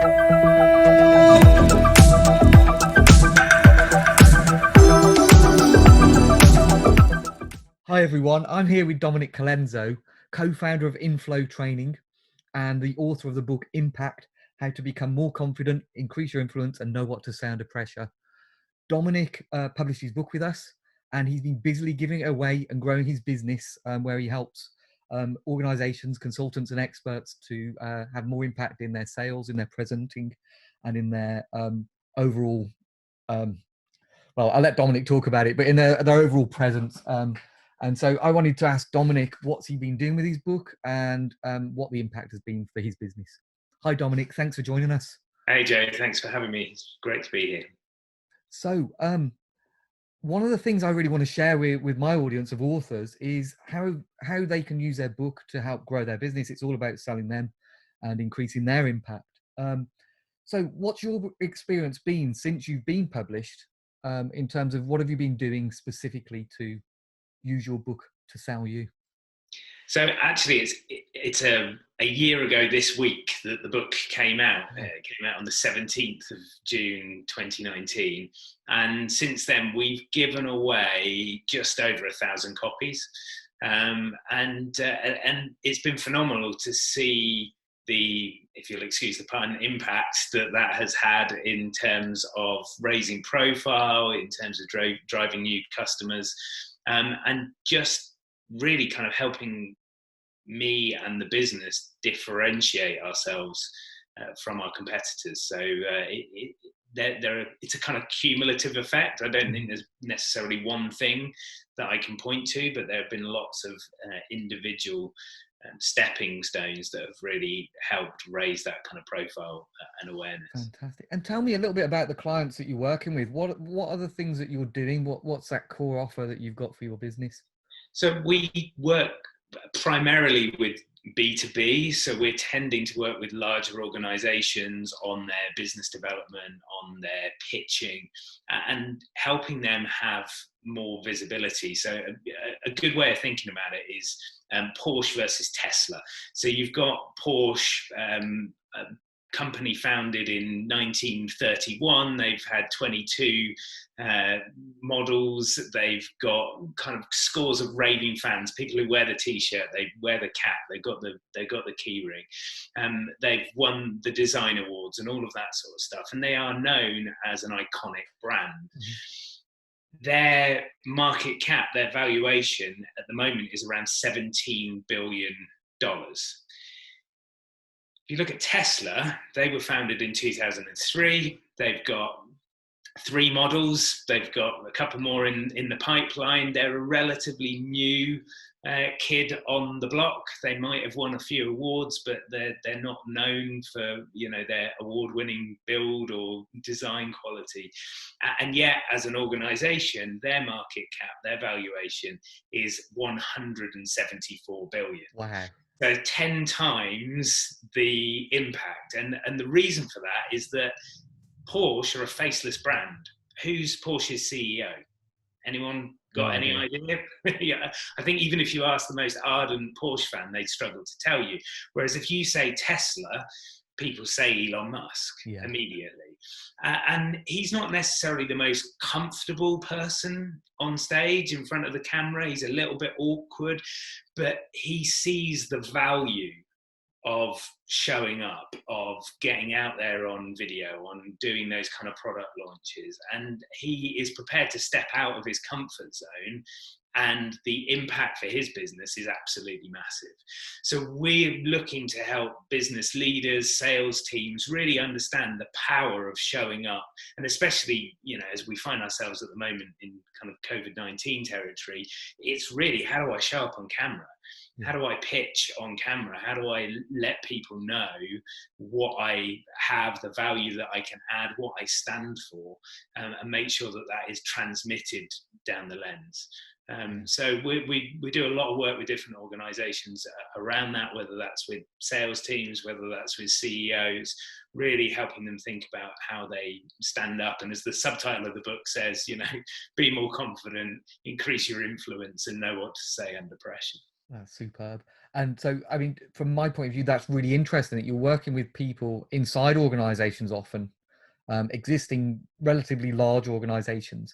Hi everyone, I'm here with Dominic Colenso, co-founder of Inflow Training and the author of the book Impact: How to Become More Confident, Increase Your Influence and Know What to Say Under Pressure. Dominic published his book with us and he's been busily giving it away and growing his business where he helps organizations, consultants and experts to have more impact in their sales, in their presenting and in their overall, well, I'll let Dominic talk about it, but in their overall presence. And so I wanted to ask Dominic, what's he been doing with his book and what the impact has been for his business. Hi, Dominic. Thanks for joining us. Hey, Joe. Thanks for having me. It's great to be here. So one of the things I really want to share with my audience of authors is how they can use their book to help grow their business. It's all about selling them and increasing their impact. So what's your experience been since you've been published in terms of what have you been doing specifically to use your book to sell you? So actually, it's a year ago this week that the book came out. It came out on the 17th of June 2019, and since then we've given away just over 1,000 copies, and it's been phenomenal to see the, if you'll excuse the pun, impact that has had in terms of raising profile, in terms of driving new customers, and just really kind of helping me and the business differentiate ourselves from our competitors. So it's a kind of cumulative effect. I don't think there's necessarily one thing that I can point to, but there have been lots of individual stepping stones that have really helped raise that kind of profile and awareness. Fantastic. And tell me a little bit about the clients that you're working with. What are the things that you're doing? What's that core offer that you've got for your business? So we work primarily with B2B, so we're tending to work with larger organizations on their business development, on their pitching, and helping them have more visibility. So a good way of thinking about it is Porsche versus Tesla. So you've got Porsche, a company founded in 1931. They've had 22 models. They've got kind of scores of raving fans, people who wear the t-shirt, they wear the cap, they've got the key ring. They've won the design awards and all of that sort of stuff, and they are known as an iconic brand. Their market cap, their valuation at the moment is around $17 billion. If you look at Tesla, they were founded in 2003. They've got 3 models. They've got a couple more in the pipeline. They're a relatively new kid on the block. They might have won a few awards, but they're not known for their award-winning build or design quality. And yet, as an organisation, their market cap, their valuation is $174 billion. Wow. So 10 times the impact. And the reason for that is that Porsche are a faceless brand. Who's Porsche's CEO? Anyone got any idea? Yeah, I think even if you ask the most ardent Porsche fan, they'd struggle to tell you. Whereas if you say Tesla, people say Elon Musk immediately. And he's not necessarily the most comfortable person on stage in front of the camera. He's a little bit awkward, but he sees the value of showing up, of getting out there on video, on doing those kind of product launches. And he is prepared to step out of his comfort zone, and the impact for his business is absolutely massive. So we're looking to help business leaders, sales teams really understand the power of showing up. And especially, as we find ourselves at the moment in kind of COVID-19 territory, it's really, how do I show up on camera? How do I pitch on camera? How do I let people know what I have, the value that I can add, what I stand for, and make sure that that is transmitted down the lens. So we do a lot of work with different organizations around that, whether that's with sales teams, whether that's with CEOs, really helping them think about how they stand up. And as the subtitle of the book says, be more confident, increase your influence, and know what to say under pressure. That's superb. And so, I mean, from my point of view, that's really interesting that you're working with people inside organizations often, existing relatively large organizations.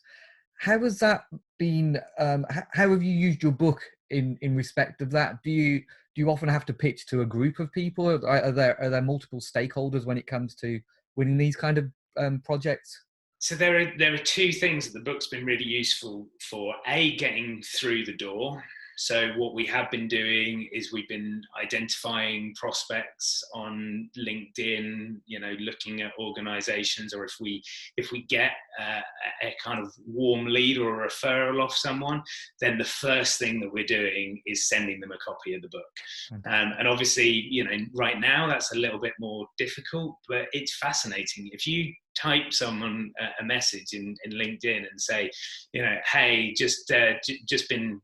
How has that been? How have you used your book in respect of that? Do you often have to pitch to a group of people? Are there multiple stakeholders when it comes to winning these kind of projects? So there are two things that the book's been really useful for. A, getting through the door. So what we have been doing is we've been identifying prospects on LinkedIn, looking at organizations, or if we get a kind of warm lead or a referral off someone, then the first thing that we're doing is sending them a copy of the book. And obviously, right now that's a little bit more difficult, but it's fascinating. If you type someone a message in LinkedIn and say, hey, just been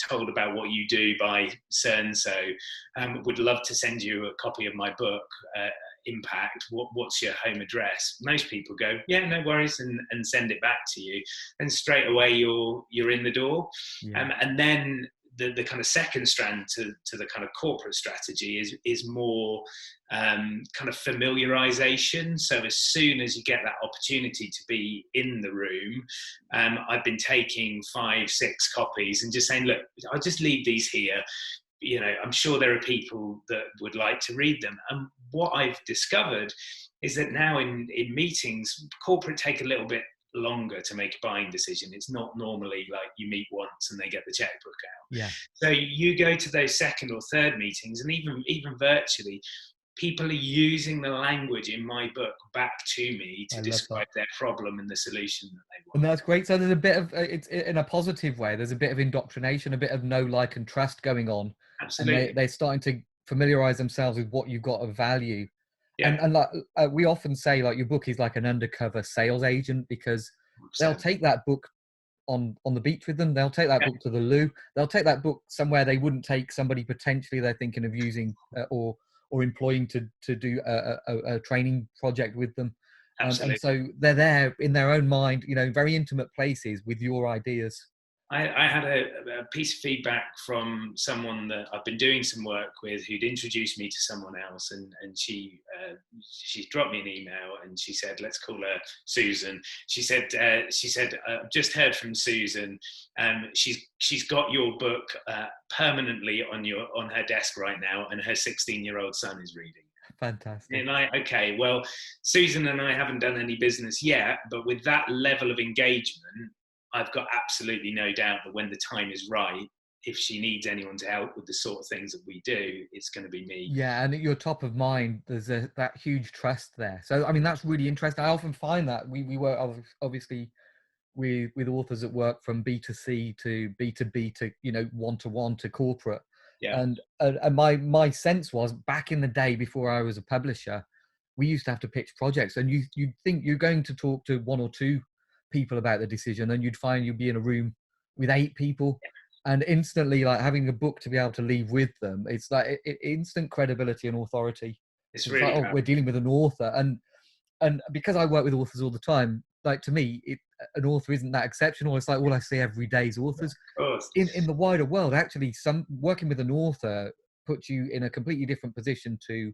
told about what you do by so and so, would love to send you a copy of my book, Impact. What's your home address? Most people go, yeah, no worries, and send it back to you, and straight away you're in the door. Yeah. And then the kind of second strand to the kind of corporate strategy is more kind of familiarization. So as soon as you get that opportunity to be in the room, I've been taking 5-6 copies and just saying, look, I'll just leave these here. I'm sure there are people that would like to read them. And what I've discovered is that now in meetings, corporate take a little bit longer to make a buying decision. It's not normally like you meet once and they get the checkbook out. Yeah. So you go to those second or third meetings, and even virtually, people are using the language in my book back to me to describe their problem and the solution that they want. And that's great. So there's a bit of, it's in a positive way, there's a bit of indoctrination, a bit of know, like, and trust going on. Absolutely. And they're starting to familiarize themselves with what you've got of value. Yeah. And like we often say, like, your book is like an undercover sales agent, because they'll take that book on the beach with them. They'll take that book to the loo. They'll take that book somewhere they wouldn't take somebody potentially they're thinking of using or employing to do a training project with them. And so they're there in their own mind, very intimate places with your ideas. I had a piece of feedback from someone that I've been doing some work with, who'd introduced me to someone else, and she dropped me an email and she said, let's call her Susan. She said, just heard from Susan. She's got your book permanently on her desk right now, and her 16-year-old son is reading. Fantastic. And okay, well, Susan and I haven't done any business yet, but with that level of engagement, I've got absolutely no doubt that when the time is right, if she needs anyone to help with the sort of things that we do, it's going to be me. Yeah, and at your top of mind, there's that huge trust there. So, I mean, that's really interesting. I often find that we work obviously with authors that work from B2C to B2B to, one-to-one to corporate. Yeah. And my sense was, back in the day before I was a publisher, we used to have to pitch projects, and you'd think you're going to talk to one or two people about the decision, and you'd find you'd be in a room with 8 people, and instantly, like, having a book to be able to leave with them, it's like instant credibility and authority. It's really like, we're dealing with an author, and because I work with authors all the time, like, to me, an author isn't that exceptional. It's like all I see every day is authors. In the wider world, actually, working with an author puts you in a completely different position to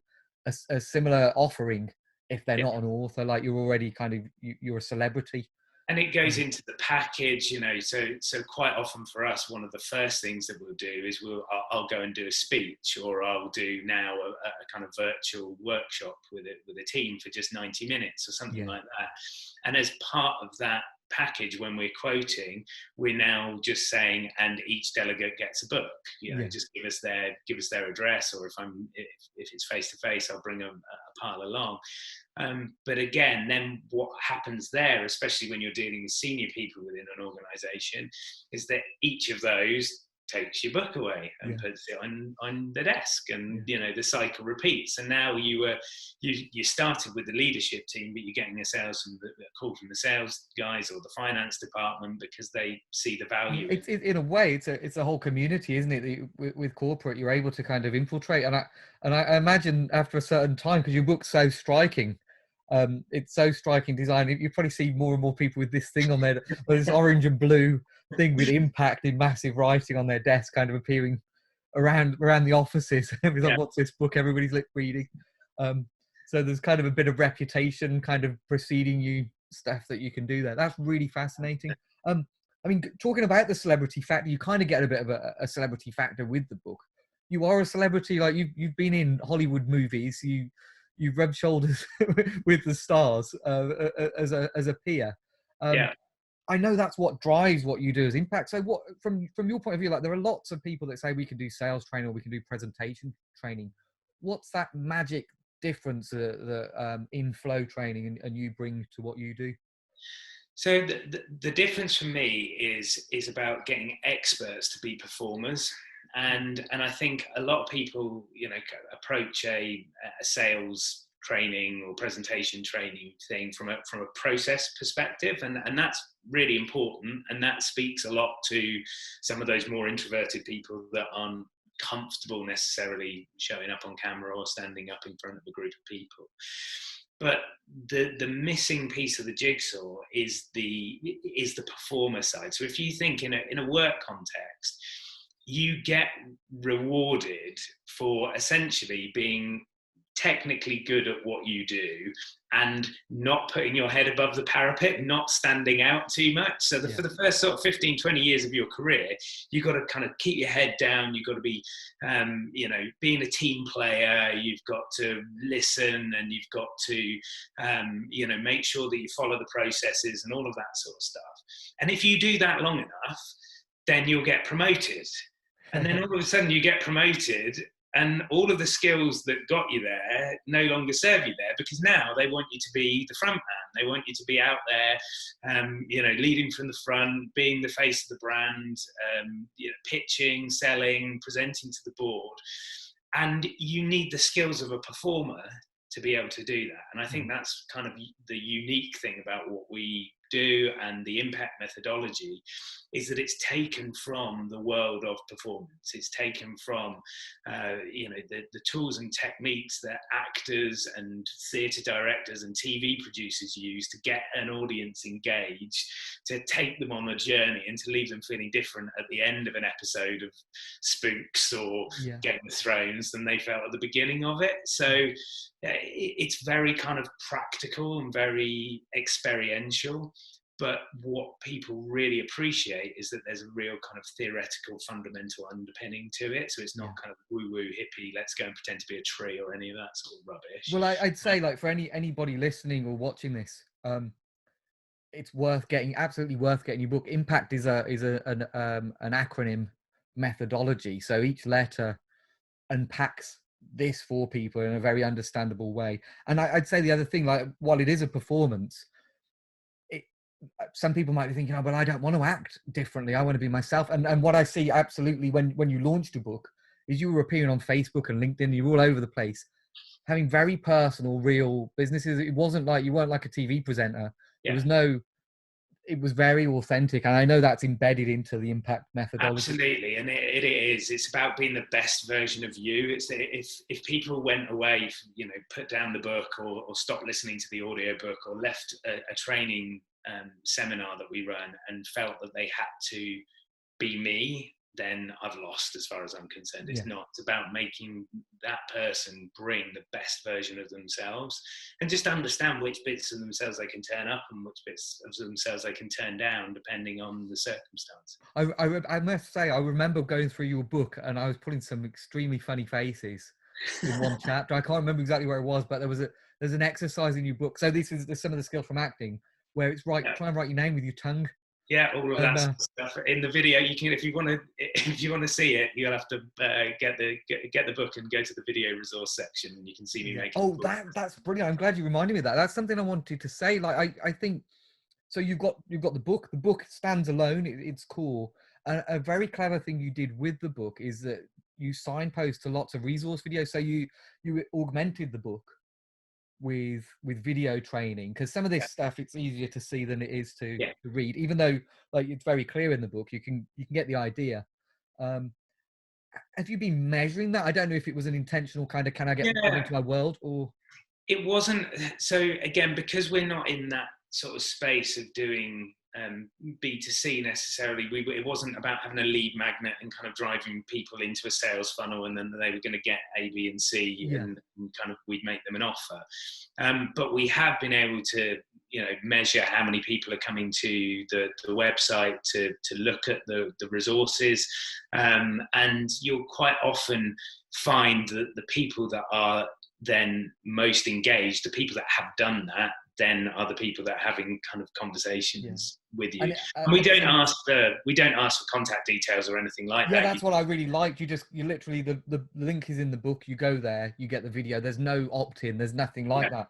a similar offering. If they're not an author, like, you're already kind of, you're a celebrity. And it goes into the package, so quite often for us, one of the first things that we'll do is I'll go and do a speech, or I'll do now a kind of virtual workshop with a team for just 90 minutes or something like that. And as part of that package, when we're quoting, we're now just saying, and each delegate gets a book. Just give us their address, or if it's face to face, I'll bring a pile along. But again, then what happens there, especially when you're dealing with senior people within an organization, is that each of those takes your book away and puts it on the desk, and the cycle repeats. And now you started with the leadership team, but you're getting a call from the sales guys or the finance department because they see the value. It's in a way, it's a whole community, isn't it? With corporate, you're able to kind of infiltrate, and I imagine after a certain time, because your book's so striking. It's so striking design. You probably see more and more people with this thing on their, this orange and blue thing with impact in massive writing on their desk, kind of appearing around the offices. Everybody's Yeah. like, what's this book everybody's reading? So there's kind of a bit of reputation kind of preceding you, stuff that you can do there. That's really fascinating. I mean, talking about the celebrity factor, you kind of get a bit of a celebrity factor with the book. You are a celebrity, like you've been in Hollywood movies. You've rubbed shoulders with the stars as a peer. Yeah. I know that's what drives what you do as impact. So what, from your point of view, like there are lots of people that say we can do sales training or we can do presentation training. What's that magic difference that in flow training and you bring to what you do? So the difference for me is about getting experts to be performers. And I think a lot of people, approach a sales training or presentation training thing from a process perspective, and that's really important, and that speaks a lot to some of those more introverted people that aren't comfortable necessarily showing up on camera or standing up in front of a group of people. But the missing piece of the jigsaw is the performer side. So if you think in a work context, you get rewarded for essentially being technically good at what you do and not putting your head above the parapet, not standing out too much. So for the first sort of 15, 20 years of your career, you've got to kind of keep your head down. You've got to be, being a team player. You've got to listen, and you've got to, make sure that you follow the processes and all of that sort of stuff. And if you do that long enough, then you'll get promoted. And then all of a sudden you get promoted, and all of the skills that got you there no longer serve you there, because now they want you to be the front man. They want you to be out there, leading from the front, being the face of the brand, pitching, selling, presenting to the board. And you need the skills of a performer to be able to do that. And I think that's kind of the unique thing about what we do and the impact methodology, is that it's taken from the world of performance. It's taken from the tools and techniques that actors and theatre directors and TV producers use to get an audience engaged, to take them on a journey and to leave them feeling different at the end of an episode of Spooks or Game of Thrones than they felt at the beginning of it. So it's very kind of practical and very experiential. But what people really appreciate is that there's a real kind of theoretical fundamental underpinning to it. So it's not kind of woo-woo hippie, let's go and pretend to be a tree or any of that sort of rubbish. Well, I'd say, like, for anybody listening or watching this, it's absolutely worth getting your book. Impact is an acronym methodology. So each letter unpacks this for people in a very understandable way. And I'd say the other thing, like, while it is a performance, some people might be thinking, oh, but I don't want to act differently. I want to be myself. And what I see absolutely when you launched a book is you were appearing on Facebook and LinkedIn. You were all over the place, having very personal, real businesses. It wasn't like, you weren't like a TV presenter. It was very authentic. And I know that's embedded into the impact methodology. Absolutely. And it is. It's about being the best version of you. It's if people went away, put down the book or stopped listening to the audiobook or left a training seminar that we run and felt that they had to be me, then I've lost as far as I'm concerned. It's not. It's about making that person bring the best version of themselves and just understand which bits of themselves they can turn up and which bits of themselves they can turn down depending on the circumstance. I must say, I remember going through your book and I was putting some extremely funny faces in one chapter. I can't remember exactly where it was, but there's an exercise in your book. So there's some of the skills from acting where it's try and write your name with your tongue. Yeah, all of that sort of stuff in the video. You can, if you want to see it, you'll have to get the book and go to the video resource section, and you can see me making. Oh, that's brilliant! I'm glad you reminded me of that. That's something I wanted to say. Like, I think so. You've got the book. The book stands alone. It's cool. A very clever thing you did with the book is that you signpost to lots of resource videos. So you augmented the book with video training, because some of this stuff, it's easier to see than it is to read, even though, like, it's very clear in the book. You can get the idea. Have you been measuring that? I don't know if it was an intentional kind of, can I get into my world, or it wasn't. So again, because we're not in that sort of space of doing B2C necessarily. It wasn't about having a lead magnet and kind of driving people into a sales funnel, and then they were going to get A, B, and C, and kind of we'd make them an offer. But we have been able to, measure how many people are coming to the website to look at the resources, and you'll quite often find that the people that are then most engaged, the people that have done that, then are the people that are having kind of conversations with you. And we don't ask for contact details or anything like that. Yeah, that's what I really liked. You literally, the link is in the book. You go there, you get the video. There's no opt-in. There's nothing like that.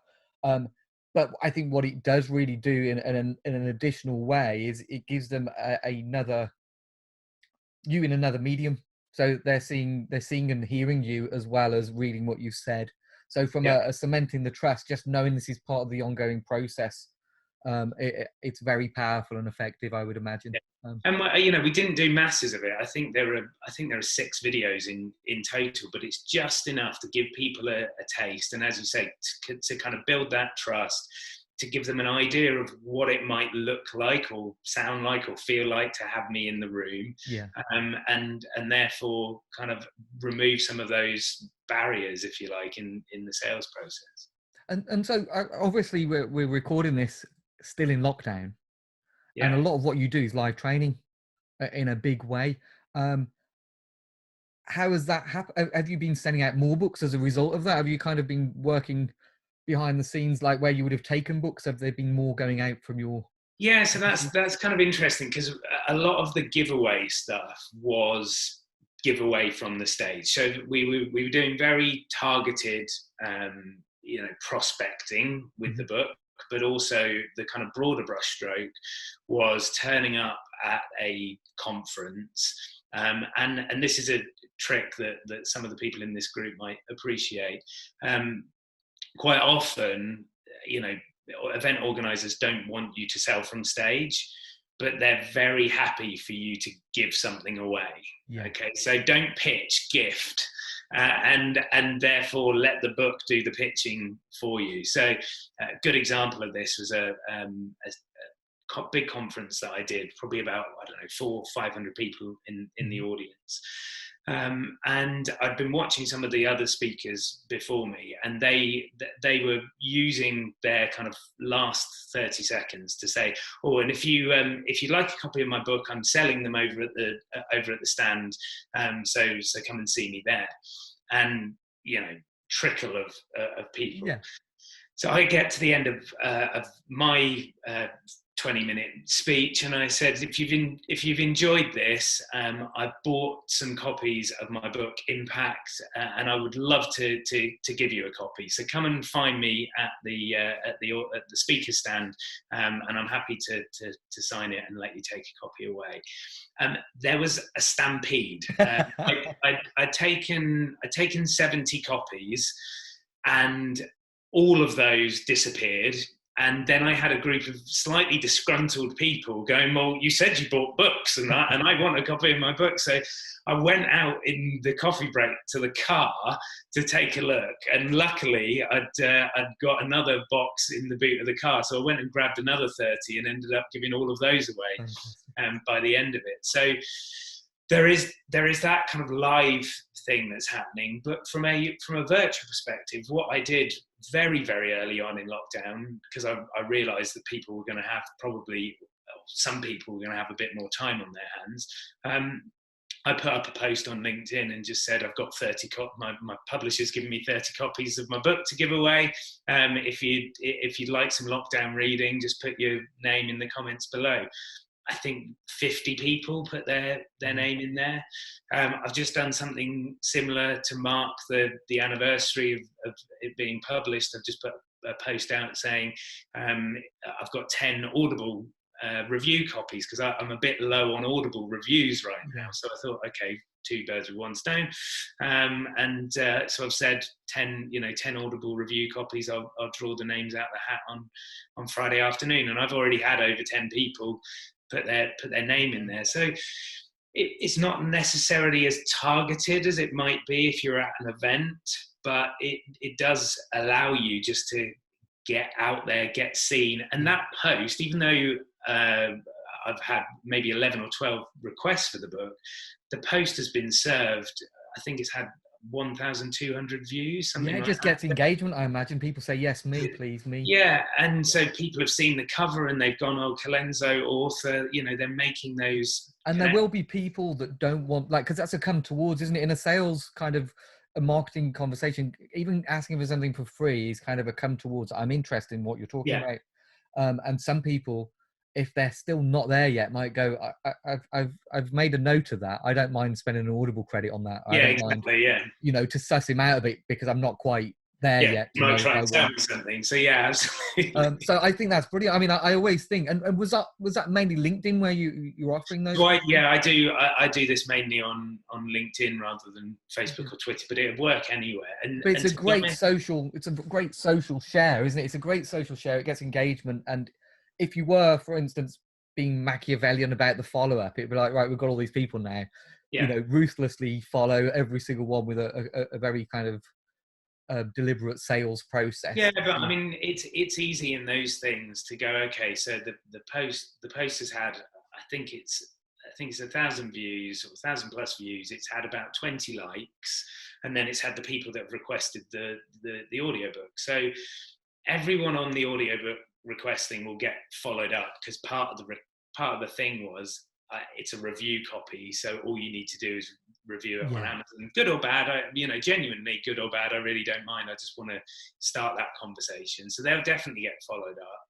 But I think what it does really do in an additional way is it gives them another medium. So they're seeing and hearing you as well as reading what you've said. So from a cementing the trust, just knowing this is part of the ongoing process, it's very powerful and effective, I would imagine. And we didn't do masses of it. I think there are 6 videos in total, but it's just enough to give people a taste, and as you say, to kind of build that trust, to give them an idea of what it might look like or sound like or feel like to have me in the room, and therefore kind of remove some of those barriers, if you like, in the sales process. And so obviously we're recording this still in lockdown, and a lot of what you do is live training in a big way. How has that happened? Have you been sending out more books as a result of that? Have you kind of been working behind the scenes, like where you would have taken books? Have there been more going out from your? Yeah, so that's kind of interesting, because a lot of the giveaway stuff was giveaway from the stage. So we were doing very targeted, prospecting with the book, but also the kind of broader brushstroke was turning up at a conference. And this is a trick that some of the people in this group might appreciate. Quite often, event organizers don't want you to sell from stage, but they're very happy for you to give something away. Okay, so don't pitch, gift, and therefore let the book do the pitching for you. So a good example of this was a big conference that I did, probably about 400 or 500 people in the audience. And I'd been watching some of the other speakers before me, and they were using their kind of last 30 seconds to say, and if you'd like a copy of my book, I'm selling them over at the stand, so come and see me there. And trickle of people. So I get to the end of my 20-minute speech, and I said, if you've enjoyed this, I bought some copies of my book Impact, and I would love to give you a copy. So come and find me at the speaker stand, and I'm happy to sign it and let you take a copy away. There was a stampede. I'd taken 70 copies, and all of those disappeared. And then I had a group of slightly disgruntled people going, well, you said you bought books, and I want a copy of my book. So I went out in the coffee break to the car to take a look. And luckily, I'd got another box in the boot of the car. So I went and grabbed another 30 and ended up giving all of those away by the end of it. So there is that kind of live thing that's happening. But from a virtual perspective, what I did very, very early on in lockdown, because I realized that people were going to have some people were going to have a bit more time on their hands. I put up a post on LinkedIn and just said, I've got 30 my publisher's given me 30 copies of my book to give away. If you'd like some lockdown reading, just put your name in the comments below. I think 50 people put their name in there. I've just done something similar to mark the anniversary of it being published. I've just put a post out saying I've got 10 Audible review copies, because I'm a bit low on Audible reviews right now. So I thought, okay, 2 birds with 1 stone. So I've said 10 Audible review copies. I'll draw the names out of the hat on Friday afternoon, and I've already had over 10 people put their name in there. So it's not necessarily as targeted as it might be if you're at an event, but it does allow you just to get out there, get seen. And that post, even though I've had maybe 11 or 12 requests for the book. The post has been served, I think it's had 1,200 views, something it like just that. gets engagement, I imagine. People say, yes, me, please, me. Yeah, and so people have seen the cover and they've gone, oh, Colenso, author, they're making those. And there will be people that don't want, like, because that's a come towards, isn't it? In a sales kind of a marketing conversation, even asking for something for free is kind of a come towards. I'm interested in what you're talking about. And some people, if they're still not there yet, might go, I've made a note of that. I don't mind spending an Audible credit on that. I don't mind, to suss him out of it, because I'm not quite there yet. You might try and tell me something. So yeah, absolutely. So I think that's brilliant. I mean, I always think, and was that mainly LinkedIn where you're offering those? Well, yeah, I do this mainly on LinkedIn rather than Facebook or Twitter, but it'd work anywhere. But it's a great social share, isn't it? It's a great social share. It gets engagement. And if you were, for instance, being Machiavellian about the follow-up, it'd be like, right, we've got all these people now, ruthlessly follow every single one with a very kind of deliberate sales process. Yeah, but I mean, it's easy in those things to go, okay, so the post has had, I think it's 1,000 views or 1,000 plus views. It's had about 20 likes, and then it's had the people that have requested the audiobook. So everyone on the audiobook requesting will get followed up, because part of the thing was it's a review copy, so all you need to do is review it on Amazon, good or bad. Genuinely good or bad, I really don't mind. I just want to start that conversation, so they'll definitely get followed up.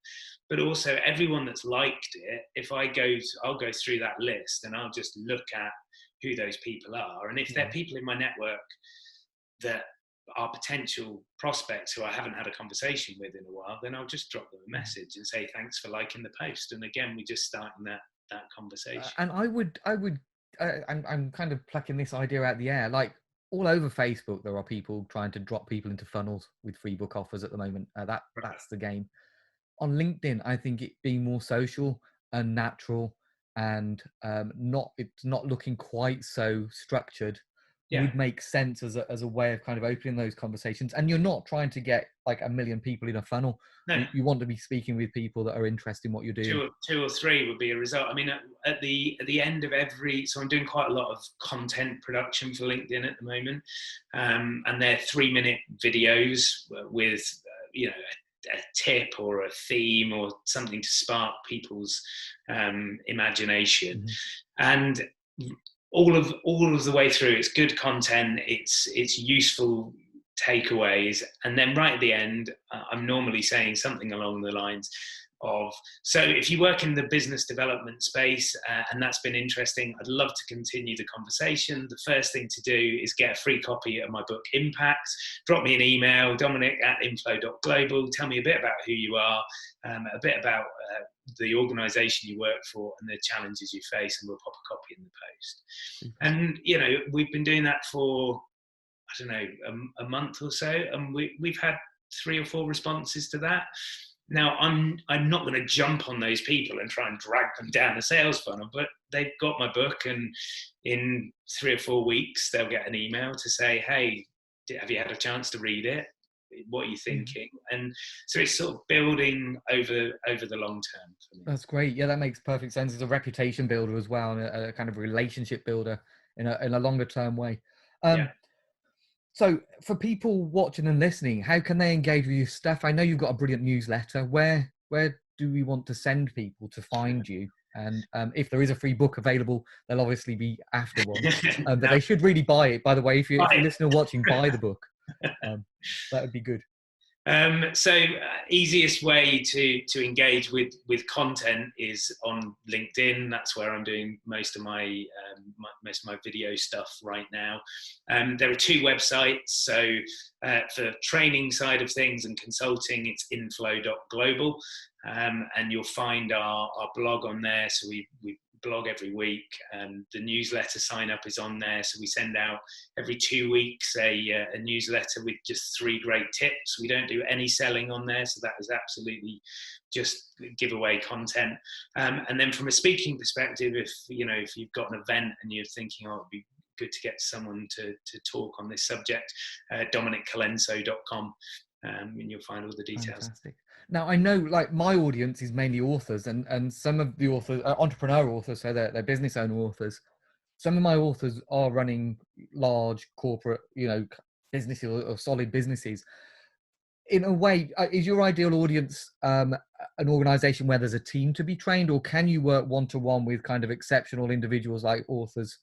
But also everyone that's liked it, I'll go through that list and I'll just look at who those people are, and if they're people in my network that are potential prospects who I haven't had a conversation with in a while, then I'll just drop them a message and say thanks for liking the post, and again we just starting that conversation. And I'm kind of plucking this idea out the air. Like, all over Facebook, there are people trying to drop people into funnels with free book offers at the moment. That's the game. On LinkedIn, I think it being more social and natural, and it's not looking quite so structured, would make sense as a way of kind of opening those conversations. And you're not trying to get like 1 million people in a funnel. No. You want to be speaking with people that are interested in what you're doing. Two or three would be a result. I mean, at the end of so I'm doing quite a lot of content production for LinkedIn at the moment, and they're 3-minute videos with a tip or a theme or something to spark people's imagination, and all of the way through, it's good content, it's useful takeaways, and then right at the end, I'm normally saying something along the lines of, so if you work in the business development space and that's been interesting, I'd love to continue the conversation. The first thing to do is get a free copy of my book Impact. Drop me an email, dominic@inflow.global. Tell me a bit about who you are, a bit about the organisation you work for and the challenges you face, and we'll pop a copy in the post. And we've been doing that for, I don't know, a month or so, and we've had 3 or 4 responses to that. Now, I'm not going to jump on those people and try and drag them down a sales funnel, but they've got my book, and in 3 or 4 weeks, they'll get an email to say, hey, have you had a chance to read it? What are you thinking? And so it's sort of building over the long term for me. That's great. Yeah, that makes perfect sense. It's a reputation builder as well, and a kind of relationship builder in a longer term way. So for people watching and listening, how can they engage with your stuff? I know you've got a brilliant newsletter. Where do we want to send people to find you? And if there is a free book available, they'll obviously be after one. But they should really buy it. By the way, if you're listening or watching, buy the book. That would be good. So easiest way to engage with content is on LinkedIn. That's where I'm doing most of my video stuff right now. There are 2 websites. So for training side of things and consulting, it's inflow.global, and you'll find our blog on there. So we blog every week, and the newsletter sign up is on there, so we send out every 2 weeks a newsletter with just 3 great tips. We don't do any selling on there, so that is absolutely just giveaway content. And then from a speaking perspective, if you've got an event and you're thinking, it'd be good to get someone to talk on this subject, dominiccolenso.com, and you'll find all the details. Fantastic. Now, I know like my audience is mainly authors, and some of the authors are entrepreneur authors, so they're business owner authors. Some of my authors are running large corporate, businesses or solid businesses. In a way, is your ideal audience an organization where there's a team to be trained, or can you work one-to-one with kind of exceptional individuals like authors?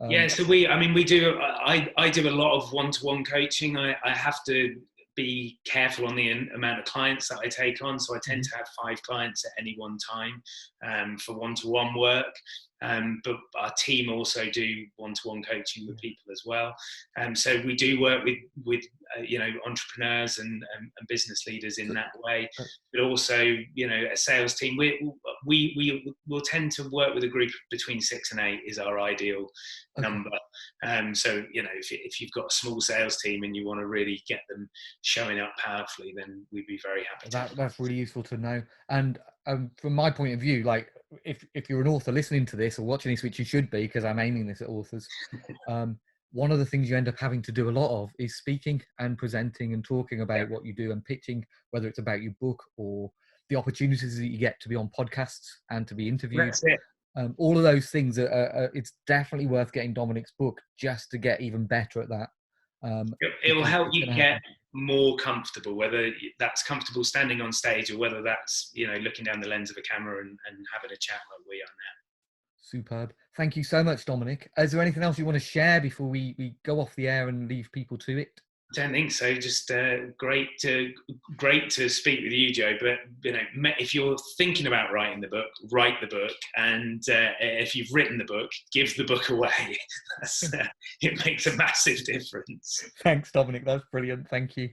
Yeah, so we do. I do a lot of one-to-one coaching. I have to be careful on the amount of clients that I take on. So I tend to have 5 clients at any one time for one-to-one work. But our team also do one-to-one coaching with people as well. So we do work with entrepreneurs and business leaders in that way. But also, a sales team. We will tend to work with a group between 6 and 8 is our ideal number. So if you've got a small sales team and you want to really get them showing up powerfully, then we'd be very happy to. That's really useful to know. And from my point of view, like if you're an author listening to this or watching this, which you should be, because I'm aiming this at authors, one of the things you end up having to do a lot of is speaking and presenting and talking about what you do and pitching, whether it's about your book or the opportunities that you get to be on podcasts and to be interviewed. That's it. All of those things it's definitely worth getting Dominic's book just to get even better at that. It will help you get more comfortable, whether that's comfortable standing on stage or whether that's looking down the lens of a camera and having a chat like we are now. Superb. Thank you so much, Dominic. Is there anything else you want to share before we go off the air and leave people to it? I don't think so. Just great to speak with you, Joe. But if you're thinking about writing the book, write the book, and if you've written the book, give the book away. It makes a massive difference. Thanks, Dominic. That's brilliant. Thank you.